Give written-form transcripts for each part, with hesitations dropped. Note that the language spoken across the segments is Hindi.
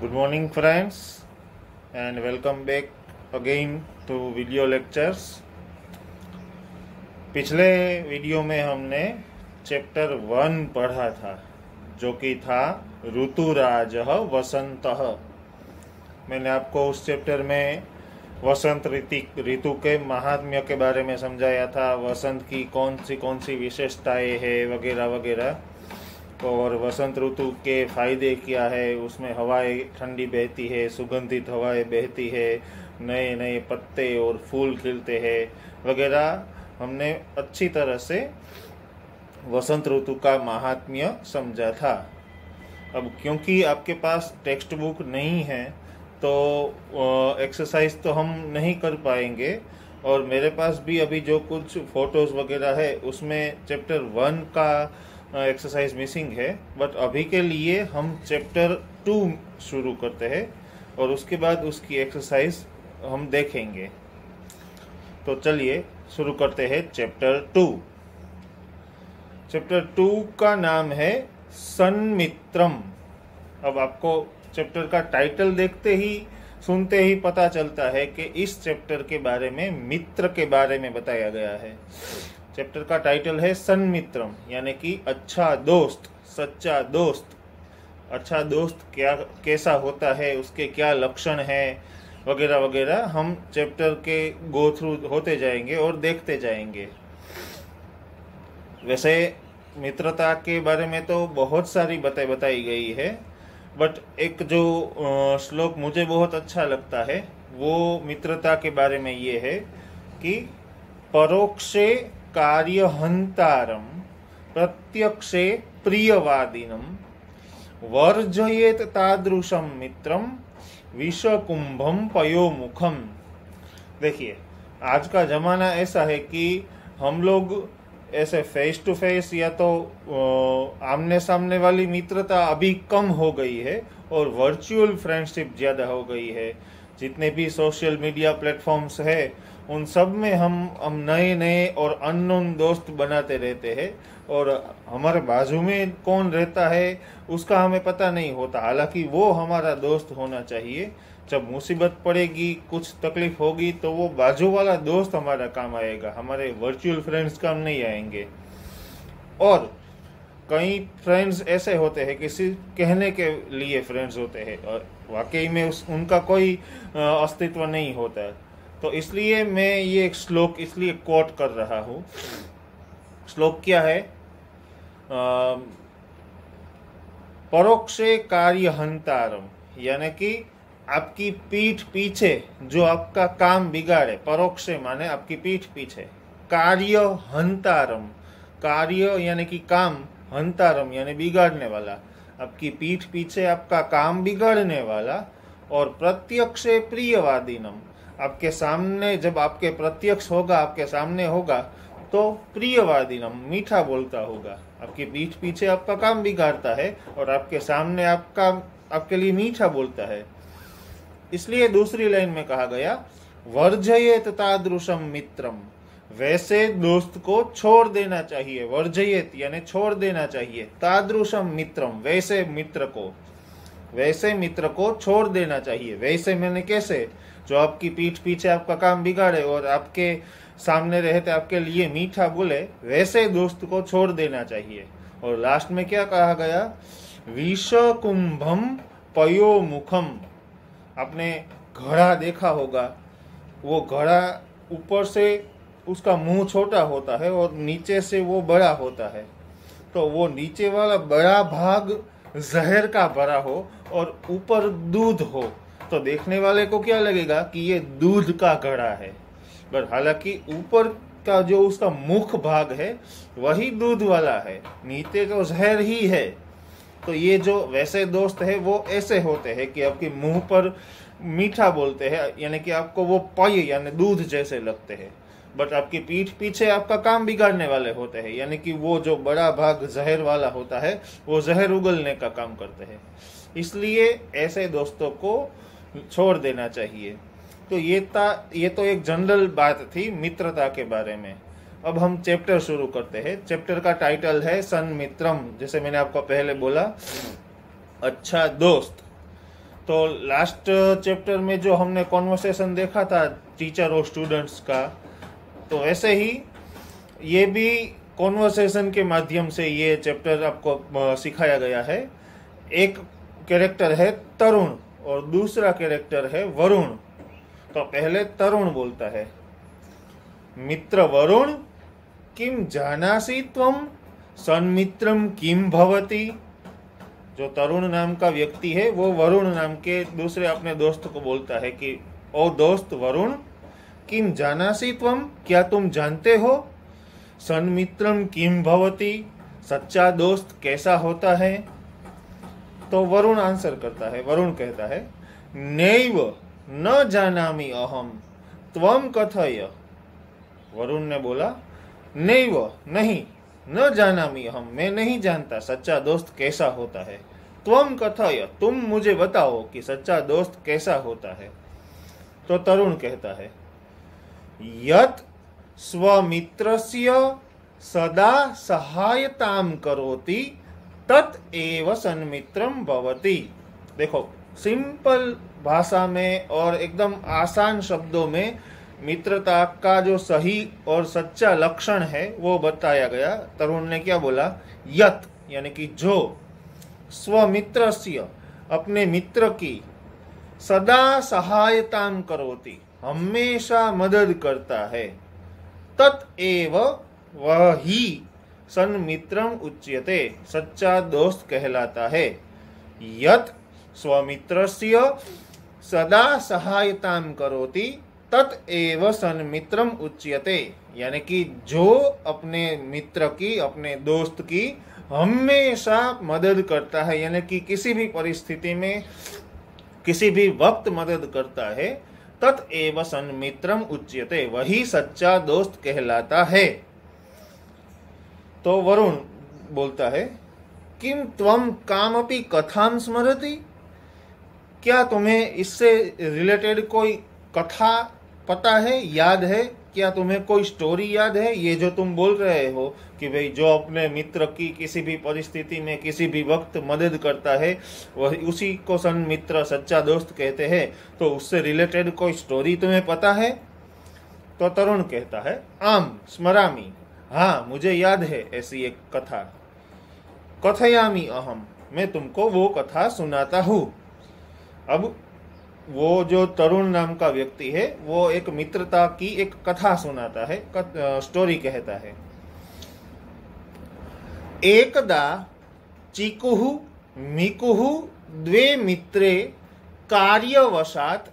Good morning, friends, and welcome back again to video lectures. पिछले वीडियो में हमने चैप्टर 1 पढ़ा था, जो कि था ऋतुराजः वसंतः। मैंने आपको उस चैप्टर में वसंत ऋतु के महात्म्य के बारे में समझाया था, वसंत की कौन सी विशेषताएं है वगैरह वगैरह, और वसंत ऋतु के फायदे क्या है। उसमें हवाएं ठंडी बहती है, सुगंधित हवाएं बहती है, नए नए पत्ते और फूल खिलते हैं वगैरह। हमने अच्छी तरह से वसंत ऋतु का महात्म्य समझा था। अब क्योंकि आपके पास टेक्स्ट बुक नहीं है तो एक्सरसाइज तो हम नहीं कर पाएंगे, और मेरे पास भी अभी जो कुछ फोटोज वगैरह है उसमें चैप्टर 1 का एक्सरसाइज मिसिंग है। बट अभी के लिए हम चैप्टर 2 शुरू करते हैं और उसके बाद उसकी एक्सरसाइज हम देखेंगे। तो चलिए शुरू करते हैं चैप्टर 2। चैप्टर 2 का नाम है सन्मित्रम। अब आपको चैप्टर का टाइटल देखते ही सुनते ही पता चलता है कि इस चैप्टर के बारे में मित्र के बारे में बताया गया है। चैप्टर का टाइटल है सन्मित्रम, यानी कि अच्छा दोस्त, सच्चा दोस्त। अच्छा दोस्त क्या कैसा होता है, उसके क्या लक्षण हैं वगैरह वगैरह हम चैप्टर के गो थ्रू होते जाएंगे और देखते जाएंगे। वैसे मित्रता के बारे में तो बहुत सारी बातें बताई गई है, बट एक जो श्लोक मुझे बहुत अच्छा लगता है वो मित्रता के बारे में ये है कि परोक्षे कार्यहंतारम प्रत्यक्षे प्रियवादिनम वर्जयेत तादृशम मित्रम विषकुंभम पयोमुखम। देखिए, आज का जमाना ऐसा है कि हम लोग ऐसे फेस टू फेस या तो आमने सामने वाली मित्रता अभी कम हो गई है और वर्चुअल फ्रेंडशिप ज्यादा हो गई है। जितने भी सोशल मीडिया प्लेटफॉर्म्स है उन सब में हम नए नए और अननोन दोस्त बनाते रहते हैं, और हमारे बाजू में कौन रहता है उसका हमें पता नहीं होता। हालांकि वो हमारा दोस्त होना चाहिए। जब मुसीबत पड़ेगी, कुछ तकलीफ होगी, तो वो बाजू वाला दोस्त हमारा काम आएगा, हमारे वर्चुअल फ्रेंड्स काम नहीं आएंगे। और कई फ्रेंड्स ऐसे होते हैं कि सिर्फ कहने के लिए फ्रेंड्स होते हैं और वाकई में उनका कोई अस्तित्व नहीं होता है। तो इसलिए मैं ये एक श्लोक इसलिए कोट कर रहा हूँ। श्लोक क्या है? परोक्षे कार्यहंतारम, यानी कि आपकी पीठ पीछे जो आपका काम बिगाड़े। परोक्षे माने आपकी पीठ पीछे, कार्यहंतारम, कार्य यानी कि काम, हंतारम यानी बिगाड़ने वाला, आपकी पीठ पीछे आपका काम बिगाड़ने वाला। और प्रत्यक्षे प्रियवादिनम, आपके सामने जब आपके प्रत्यक्ष होगा, आपके सामने होगा तो प्रियवादिनम, मीठा बोलता होगा। आपकी पीठ पीछे आपका काम बिगाड़ता है और आपके सामने आपके लिए मीठा बोलता है। इसलिए दूसरी लाइन में कहा गया वर्जयेत तादृशम मित्रम, वैसे दोस्त को छोड़ देना चाहिए। वर्जयेत यानी छोड़ देना चाहिए, तादृशम मित्रम, वैसे मित्र को छोड़ देना चाहिए। वैसे मैंने कैसे? जो आपकी पीठ पीछे आपका काम बिगाड़े और आपके सामने रहते आपके लिए मीठा बोले, वैसे दोस्त को छोड़ देना चाहिए। और लास्ट में क्या कहा गया? विषकुंभम पयोमुखम। आपने घड़ा देखा होगा, वो घड़ा ऊपर से उसका मुंह छोटा होता है और नीचे से वो बड़ा होता है। तो वो नीचे वाला बड़ा भाग जहर का भरा हो और ऊपर दूध हो, तो देखने वाले को क्या लगेगा कि ये दूध का घड़ा है। पर हालांकि ऊपर का जो उसका मुख भाग है वही दूध वाला है, नीचे तो जहर ही है। तो ये जो वैसे दोस्त है वो ऐसे होते हैं कि आपके मुंह पर मीठा बोलते हैं, यानी कि आपको वो पय यानी दूध जैसे लगते हैं, बट आपकी पीठ पीछे आपका काम बिगाड़ने वाले होते हैं, यानी कि वो जो बड़ा भाग जहर वाला होता है वो जहर उगलने का काम करते हैं। इसलिए ऐसे दोस्तों को छोड़ देना चाहिए। तो ये तो एक जनरल बात थी मित्रता के बारे में। अब हम चैप्टर शुरू करते हैं। चैप्टर का टाइटल है सन्मित्रम, जैसे मैंने आपको पहले बोला, अच्छा दोस्त। तो लास्ट चैप्टर में जो हमने कॉन्वर्सेशन देखा था टीचर और स्टूडेंट्स का, तो ऐसे ही ये भी कॉन्वर्सेशन के माध्यम से ये चैप्टर आपको सिखाया गया है। एक कैरेक्टर है तरुण और दूसरा कैरेक्टर है वरुण। तो पहले तरुण बोलता है, मित्र वरुण किम जानासि त्वम सन्मित्रम किम भवति। जो तरुण नाम का व्यक्ति है वो वरुण नाम के दूसरे अपने दोस्त को बोलता है कि ओ दोस्त वरुण, किम जानासि त्वम, क्या तुम जानते हो, सन्मित्रम किम भवति, सच्चा दोस्त कैसा होता है। तो वरुण आंसर करता है, वरुण कहता है, नैव न जानामि अहम त्वम कथय। वरुण ने बोला, नैव नहीं, न जानामि अहम, मैं नहीं जानता सच्चा दोस्त कैसा होता है, त्वम कथय, तुम मुझे बताओ कि सच्चा दोस्त कैसा होता है। तो तरुण कहता है, यत् स्वमित्रस्य सदा सहायताम करोति तत् एव सन्मित्रम भवति। देखो, सिंपल भाषा में और एकदम आसान शब्दों में मित्रता का जो सही और सच्चा लक्षण है वो बताया गया। तरुण ने क्या बोला, यत यानी कि जो, स्वमित्रस्य अपने मित्र की, सदा सहायताम करोति हमेशा मदद करता है, तत्एव वह ही सन्मित्रम उच्यते सच्चा दोस्त कहलाता है। यत स्वमित्रस्य सदा सहायताम करोति तत्एव सन्मित्रम उच्यते, यानी कि जो अपने मित्र की, अपने दोस्त की हमेशा मदद करता है, यानी कि किसी भी परिस्थिति में किसी भी वक्त मदद करता है, तत्एव सन्मित्रम उच्यते, वही सच्चा दोस्त कहलाता है। तो वरुण बोलता है, किम त्वम कामपि कथाम स्मरति, क्या तुम्हें इससे रिलेटेड कोई कथा पता है, याद है, क्या तुम्हें कोई स्टोरी याद है। ये जो तुम बोल रहे हो कि भाई जो अपने मित्र की किसी भी परिस्थिति में किसी भी वक्त मदद करता है वह उसी को सन्मित्र सच्चा दोस्त कहते हैं, तो उससे रिलेटेड कोई स्टोरी तुम्हें पता है। तो तरुण कहता है, आम स्मरामि, हाँ मुझे याद है ऐसी एक कथा, कथयामि अहम, मैं तुमको वो कथा सुनाता हूँ। अब वो जो तरुण नाम का व्यक्ति है वो एक मित्रता की एक कथा सुनाता है, स्टोरी कहता है। एकदा चिकुः मिकुः द्वे मित्रे कार्यवशात्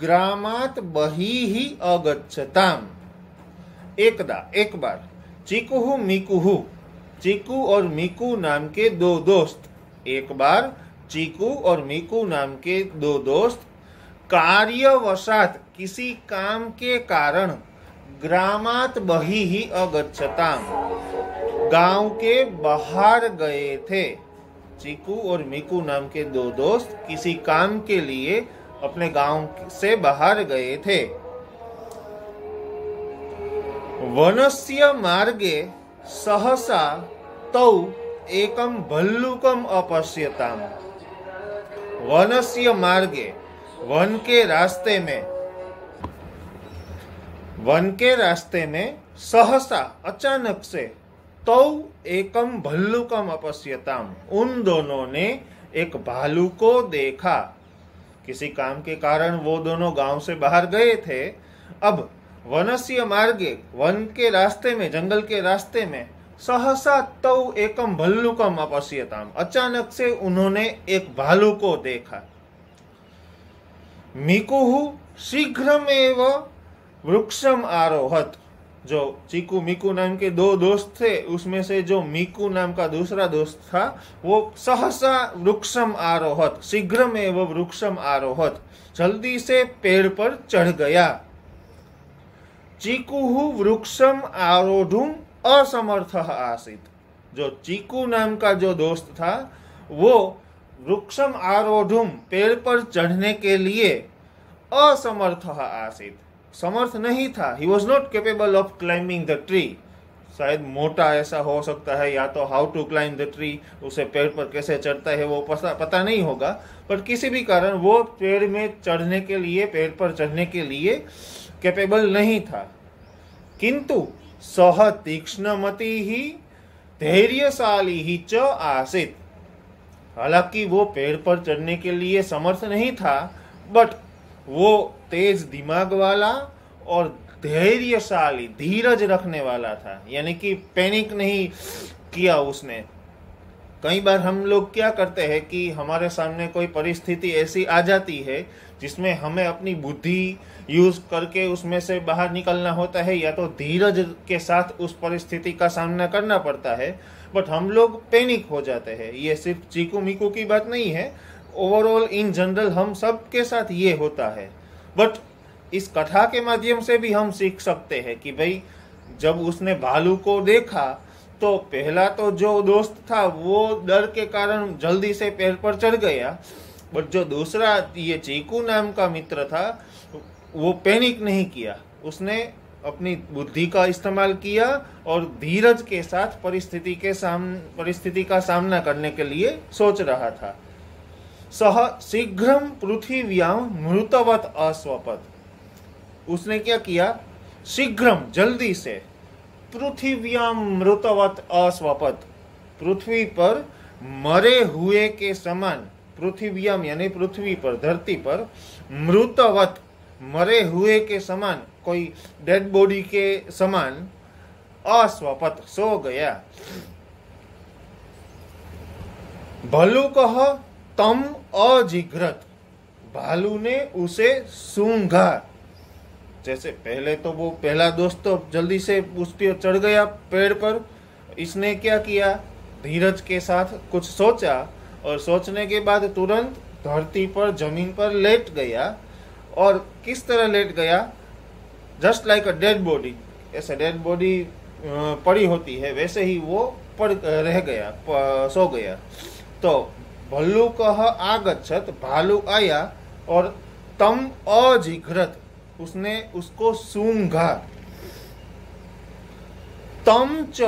ग्रामात् बहिः अगच्छताम्। एकदा, एक बार, चिकुः मिकुः, चिकू और मिकू नाम के दो दोस्त, एक बार चिकू और मिकू नाम के दो दोस्त कार्यवशात किसी काम के कारण ग्रामात बहिः अगच्छताम्, गांव के बाहर गए थे। चिकू और मिकू नाम के दो दोस्त किसी काम के लिए अपने गांव से बाहर गए थे। वनस्य मार्गे सहसा तौ एकम भल्लुकम अपश्यताम्। वनस्य मार्गे, वन के रास्ते में सहसा अचानक से, तौ एकम भल्लुकम अपश्यताम्, उन दोनों ने एक भालू को देखा। किसी काम के कारण वो दोनों गांव से बाहर गए थे। अब वनस्य मार्गे, वन के रास्ते में, जंगल के रास्ते में, सहसा तौ एकम भल्लुकम अपश्यताम्, अचानक से उन्होंने एक भालू को देखा। मिकुः शीघ्रमेव वृक्षम आरोहत, जो चिकू मिकू नाम के दो दोस्त थे उसमें से जो मिकू नाम का दूसरा दोस्त था वो सहसा वृक्षम आरोहत, शीघ्रमेव वृक्षम आरोहत, जल्दी से पेड़ पर चढ़ गया। चिकुः वृक्षम आरोढुम असमर्थः आसीत्, जो चीकू नाम का जो दोस्त था वो वृक्षम आरोढुम, पेड़ पर चढ़ने के लिए, असमर्थः आसीत्, समर्थ नहीं था। He was not capable of climbing the tree, शायद मोटा ऐसा हो सकता है, या तो how to climb the tree, उसे पेड़ पर कैसे चढ़ता है वो पता नहीं होगा, पर किसी भी कारण वो पेड़ में चढ़ने के लिए, पेड़ पर चढ़ने के लिए कैपेबल नहीं था। किंतु सह तीक्ष्णमति ही धैर्यशाली ही च आसित, हालांकि वो पेड़ पर चढ़ने के लिए समर्थ नहीं था, बट वो तेज दिमाग वाला और धैर्यशाली, धीरज रखने वाला था, यानी कि पैनिक नहीं किया उसने। कई बार हम लोग क्या करते हैं कि हमारे सामने कोई परिस्थिति ऐसी आ जाती है जिसमें हमें अपनी बुद्धि यूज करके उसमें से बाहर निकलना होता है, या तो धीरज के साथ उस परिस्थिति का सामना करना पड़ता है, बट हम लोग पैनिक हो जाते हैं। ये सिर्फ चीकू मीकू की बात नहीं है, ओवरऑल इन जनरल हम सब के साथ ये होता है। बट इस कथा के माध्यम से भी हम सीख सकते हैं कि भाई जब उसने भालू को देखा तो पहला तो जो दोस्त था वो डर के कारण जल्दी से पेड़ पर चढ़ गया, बट जो दूसरा ये चीकू नाम का मित्र था वो पैनिक नहीं किया, उसने अपनी बुद्धि का इस्तेमाल किया और धीरज के साथ परिस्थिति का सामना करने के लिए सोच रहा था। सह शीघ्रम पृथिव्याम मृतवत अस्वपत, उसने क्या किया, शीघ्रम जल्दी से, पृथिव्याम मृतवत अस्वपत, पृथ्वी पर मरे हुए के समान, पृथिव्याम यानी पृथ्वी पर, धरती पर, मृतवत मरे हुए के समान, कोई डेड बॉडी के समान, अस्वपत सो गया। भलू कह तम अजिघ्रत, भालू ने उसे सूंघा। जैसे पहले तो वो पहला दोस्त तो जल्दी से उस पर चढ़ गया पेड़ पर, इसने क्या किया, धीरज के साथ कुछ सोचा और सोचने के बाद तुरंत धरती पर, जमीन पर लेट गया। और किस तरह लेट गया, just like a dead body, ऐसे डेड बॉडी पड़ी होती है वैसे ही वो पड़ रह गया, सो गया। तो भल्लू कह आगच्छत, भालू आया और तम अजिघ्रत, उसने उसको सूंघा। तम च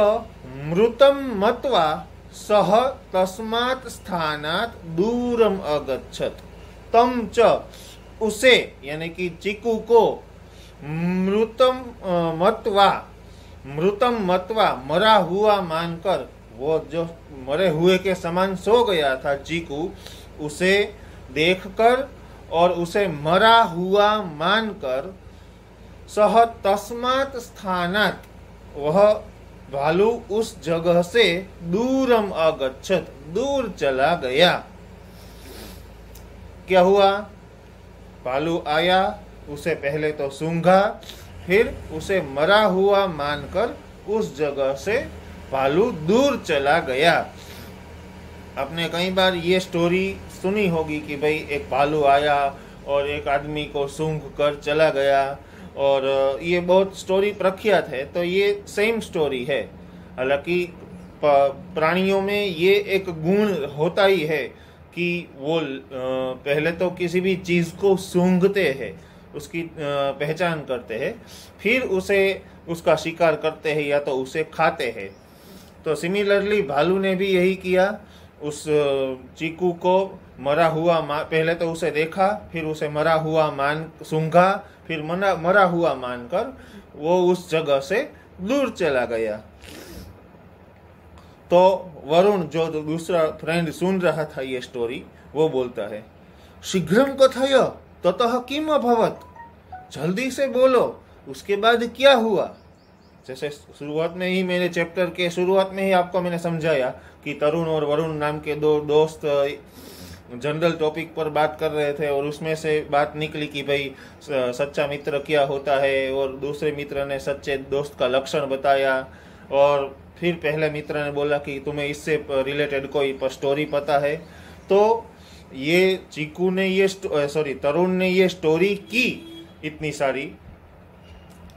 मृतम मत्वा सह तस्मात् स्थानात् दूरम अगच्छत। तम च, उसे यानी कि चीकू को, मृतम मत्वा मरा हुआ मानकर, वो जो मरे हुए के समान सो गया था चीकू, उसे देखकर और उसे मरा हुआ मानकर, सह तस्मात् स्थानात्, वह भालू उस जगह से दूरम अगच्छत, दूर चला गया। क्या हुआ, भालू आया, उसे पहले तो सूंघा, फिर उसे मरा हुआ मानकर उस जगह से भालू दूर चला गया। आपने कई बार ये स्टोरी सुनी होगी कि भाई एक भालू आया और एक आदमी को सूंघ कर चला गया, और ये बहुत स्टोरी प्रख्यात है। तो ये सेम स्टोरी है। हालांकि प्राणियों में ये एक गुण होता ही है कि वो पहले तो किसी भी चीज को सूंघते हैं, उसकी पहचान करते हैं, फिर उसे उसका शिकार करते हैं या तो उसे खाते हैं। तो सिमिलरली भालू ने भी यही किया, उस चीकू को मरा हुआ पहले तो उसे देखा, फिर उसे मरा हुआ सूंघा, फिर मरा हुआ मानकर वो उस जगह से दूर चला गया। तो वरुण, जो दूसरा फ्रेंड सुन रहा था ये स्टोरी, वो बोलता है, शीघ्रम कथय ततः किम अभवत, जल्दी से बोलो उसके बाद क्या हुआ। जैसे शुरुआत में ही, मेरे चैप्टर के शुरुआत में ही आपको मैंने समझाया कि तरुण और वरुण नाम के दो दोस्त जनरल टॉपिक पर बात कर रहे थे, और उसमें से बात निकली कि भाई सच्चा मित्र क्या होता है, और दूसरे मित्र ने सच्चे दोस्त का लक्षण बताया, और फिर पहले मित्र ने बोला कि तुम्हें इससे रिलेटेड कोई स्टोरी पता है। तो ये चीकू ने तरुण ने ये स्टोरी की इतनी सारी।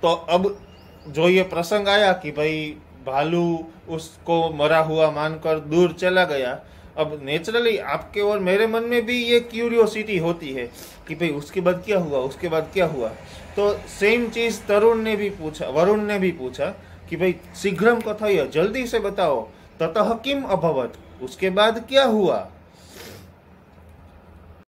तो अब जो ये प्रसंग आया कि भाई भालू उसको मरा हुआ मानकर दूर चला गया, अब नेचुरली आपके और मेरे मन में भी ये क्यूरियोसिटी होती है कि भाई उसके बाद क्या हुआ, उसके बाद क्या हुआ। तो सेम चीज तरुण ने भी पूछा, वरुण ने भी पूछा कि भाई शीघ्रम कथय, जल्दी से बताओ, ततः किम अभवत, उसके बाद क्या हुआ,